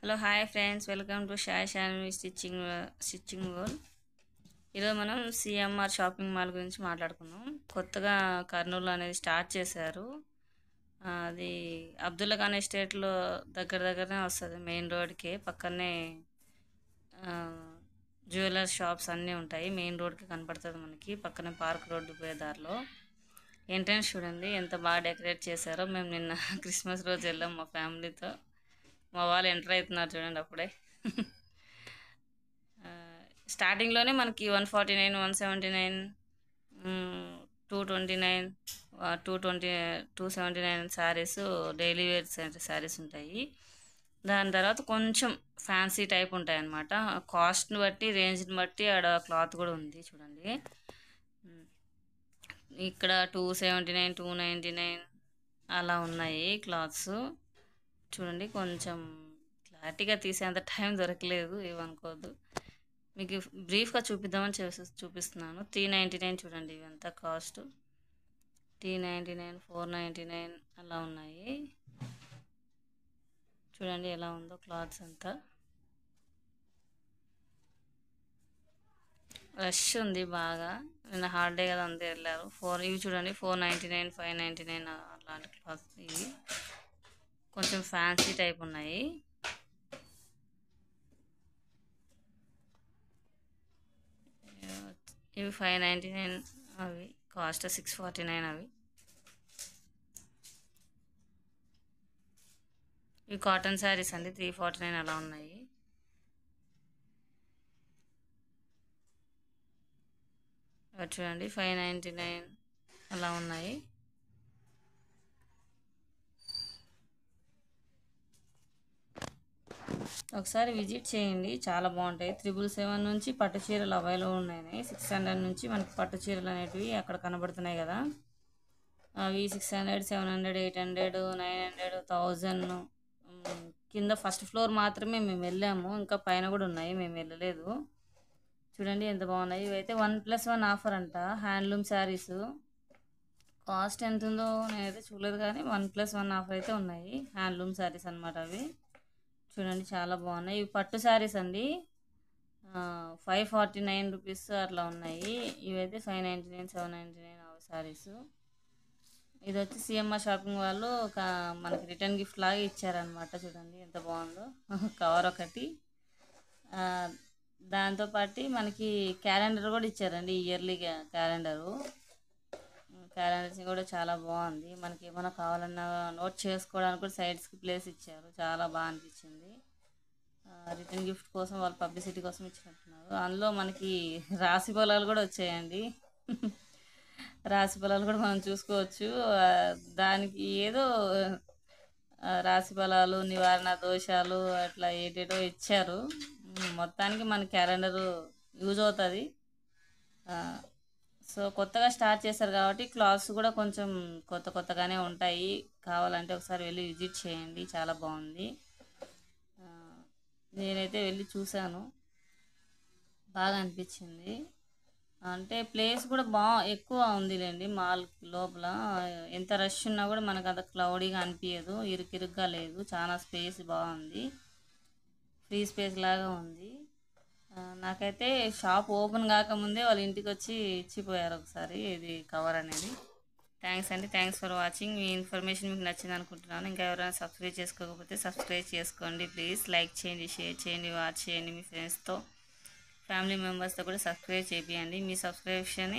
Hello hi friends, welcome to Shai Shanvi stitching world. ఈరోజు మనం CMR shopping mall గురించి మాట్లాడుకుందాం. కొత్తగా కర్నూలు అనేది స్టార్ట్ చేశారు. అది అబ్దుల్లా ఖాన్ ఎస్టేట్లో దగ్గరనే వస్తుంది. మెయిన్ రోడ్కి పక్కనే జ్యువెలర్ షాప్స్ అన్నీ ఉంటాయి. మెయిన్ రోడ్కి కనపడుతుంది మనకి. పక్కనే పార్క్ రోడ్డు పోయే దారిలో ఎంట్రన్స్ చూడండి ఎంత బాగా డెకరేట్ చేశారో. మేము నిన్న క్రిస్మస్ రోజు వెళ్ళాం మా ఫ్యామిలీతో. మా వాళ్ళు ఎంటర్ అవుతున్నారు చూడండి అప్పుడే. స్టార్టింగ్లోనే మనకి 149, 179, 229, 279 శారీస్ డైలీ వేర్ శారీస్ ఉంటాయి. దాని తర్వాత కొంచెం ఫ్యాన్సీ టైప్ ఉంటాయి అన్నమాట. కాస్ట్ని బట్టి, రేంజ్ని బట్టి ఆడ క్లాత్ కూడా ఉంది చూడండి. ఇక్కడ 279, 299 అలా ఉన్నాయి క్లాత్స్. చూడండి, కొంచెం క్లారిటీగా తీసేంత టైం దొరకలేదు, ఏమనుకోవద్దు. మీకు బ్రీఫ్గా చూపిద్దామని చూపిస్తున్నాను. 399 చూడండి, ఇవంతా కాస్ట్ 399, 499 అలా ఉన్నాయి. చూడండి ఎలా ఉందో క్లాత్స్ అంతా. రష్ ఉంది బాగా. నిన్న హాలిడే కదా, అంతా వెళ్ళారు. ఇవి చూడండి 499, 599 అలాంటి క్లాత్స్. ఇవి కొంచెం ఫ్యాన్సీ టైప్ ఉన్నాయి. ఇవి 599, అవి కాస్ట్ 649. అవి ఇవి కాటన్ శారీస్ అండి, 349 అలా ఉన్నాయి. చూడండి 599 అలా ఉన్నాయి. ఒకసారి విజిట్ చేయండి, చాలా బాగుంటాయి. 777 నుంచి పట్టు చీరలు అవైలబుల్ ఉన్నాయి. 600 నుంచి మనకి పట్టు చీరలు అనేటివి అక్కడ కనబడుతున్నాయి కదా. అవి 600, 700, 800, 900, 1000. కింద ఫస్ట్ ఫ్లోర్ మాత్రమే మేము వెళ్ళాము, ఇంకా పైన కూడా ఉన్నాయి, మేము వెళ్ళలేదు. చూడండి ఎంత బాగున్నాయి. ఇవైతే 1+1 ఆఫర్ అంట. హ్యాండ్లూమ్ శారీస్ కాస్ట్ ఎంత ఉందో నేనైతే చూడలేదు, కానీ 1+1 ఆఫర్ అయితే ఉన్నాయి. హ్యాండ్లూమ్ శారీస్ అనమాట అవి. చూడండి చాలా బాగున్నాయి. ఇవి పట్టు శారీస్ అండి. 549 రూపీస్ అట్లా ఉన్నాయి. ఇవైతే 599, 799 శారీస్. ఇది వచ్చి సిఎంఆర్ షాపింగ్ వాళ్ళు మనకి రిటర్న్ గిఫ్ట్ లాగా ఇచ్చారనమాట. చూడండి ఎంత బాగుందో. కవర్ ఒకటి, దాంతోపాటు మనకి క్యాలెండర్ కూడా ఇచ్చారండి. ఇయర్లీ క్యాలెండర్స్ కూడా చాలా బాగుంది. మనకి ఏమైనా కావాలన్నా నోట్ చేసుకోవడానికి కూడా సైడ్స్కి ప్లేస్ ఇచ్చారు. చాలా బాగా అనిపించింది. రిటర్న్ గిఫ్ట్ కోసం వాళ్ళు పబ్లిసిటీ కోసం ఇచ్చినట్టున్నారు. అందులో మనకి రాశి ఫలాలు కూడా వచ్చాయండి. రాశి ఫలాలు కూడా మనం చూసుకోవచ్చు. దానికి ఏదో రాశి ఫలాలు, నివారణ దోషాలు అట్లా ఏటేటో ఇచ్చారు. మొత్తానికి మన క్యాలెండర్ యూజ్ అవుతుంది. సో కొత్తగా స్టార్ట్ చేశారు కాబట్టి క్లాత్స్ కూడా కొంచెం కొత్తగానే ఉంటాయి. కావాలంటే ఒకసారి వెళ్ళి విజిట్ చేయండి, చాలా బాగుంది. నేనైతే వెళ్ళి చూశాను, బాగా అనిపించింది. అంటే ప్లేస్ కూడా ఎక్కువ ఉందిలేండి. మాల్ లోపల ఎంత రష్ ఉన్నా కూడా మనకు అంత క్లౌడీగా అనిపించదు, ఇరుకిరుగ్గా లేదు. చాలా స్పేస్ బాగుంది, ఫ్రీ స్పేస్ లాగా ఉంది. నాకైతే షాప్ ఓపెన్ కాకముందే వాళ్ళ ఇంటికి వచ్చి ఇచ్చిపోయారు ఒకసారి ఇది కవర్ అనేది. థ్యాంక్స్ అండి, thanks for watching. Me information మీకు నచ్చింది అనుకుంటున్నాను. ఇంకా ఎవరైనా సబ్స్క్రైబ్ చేసుకోకపోతే సబ్స్క్రైబ్ చేసుకోండి ప్లీజ్. లైక్ చేయండి, షేర్ చేయండి, వాచ్ చేయండి. మీ ఫ్రెండ్స్తో, ఫ్యామిలీ మెంబర్స్తో కూడా సబ్స్క్రైబ్ చేయండి. మీ సబ్స్క్రిప్షన్